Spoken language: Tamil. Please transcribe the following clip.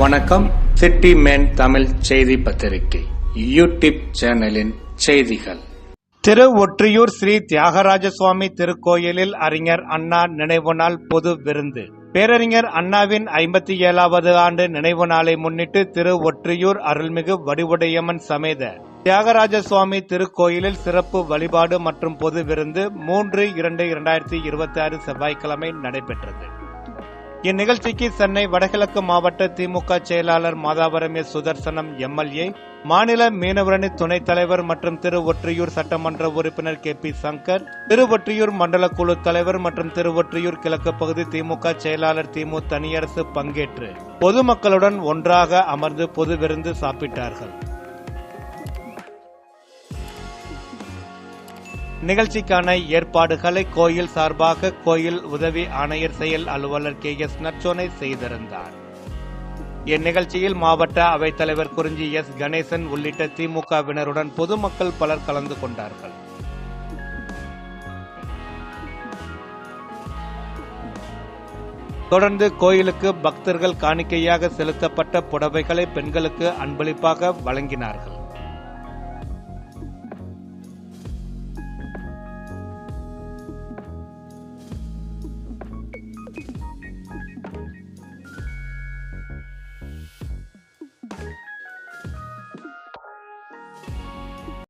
வணக்கம். சிட்டி மேன் தமிழ் செய்தி பத்திரிகை யூடியூப் சேனலின் செய்திகள். திரு ஒற்றியூர் ஸ்ரீ தியாகராஜ சுவாமி திருக்கோயிலில் அறிஞர் அண்ணா நினைவு நாள் பொது விருந்து. பேரறிஞர் அண்ணாவின் 57வது ஆண்டு நினைவு நாளை முன்னிட்டு திரு ஒற்றியூர் அருள்மிகு வடிவுடையம்மன் சமேத தியாகராஜ சுவாமி திருக்கோயிலில் சிறப்பு வழிபாடு மற்றும் பொது விருந்து 3/2/2026 செவ்வாய்க்கிழமை நடைபெற்றது. இந்நிகழ்ச்சிக்கு சென்னை வடகிழக்கு மாவட்ட திமுக செயலாளர் மாதாவரம் எஸ். சுதர்சனம் எம்எல்ஏ, மாநில மீனவரணி துணைத் தலைவர் மற்றும் திரு ஒற்றியூர் சட்டமன்ற உறுப்பினர் கே. பி. சங்கர், திரு ஒற்றியூர் மண்டல குழு தலைவர் மற்றும் திரு ஒற்றியூர் கிழக்கு பகுதி திமுக செயலாளர் திமு தனியரசு பங்கேற்று பொதுமக்களுடன் ஒன்றாக அமர்ந்து பொது விருந்து சாப்பிட்டார்கள். நிகழ்ச்சிக்கான ஏற்பாடுகளை கோயில் சார்பாக கோயில் உதவி ஆணையர் செயல் அலுவலர் கே. எஸ். நற்சோனை செய்திருந்தார். இந்நிகழ்ச்சியில் மாவட்ட அவைத்தலைவர் குறிஞ்சி எஸ். கணேசன் உள்ளிட்ட திமுகவினருடன் பொதுமக்கள் பலர் கலந்து கொண்டார்கள். தொடர்ந்து கோயிலுக்கு பக்தர்கள் காணிக்கையாக செலுத்தப்பட்ட புடவைகளை பெண்களுக்கு அன்பளிப்பாக வழங்கினார்கள்.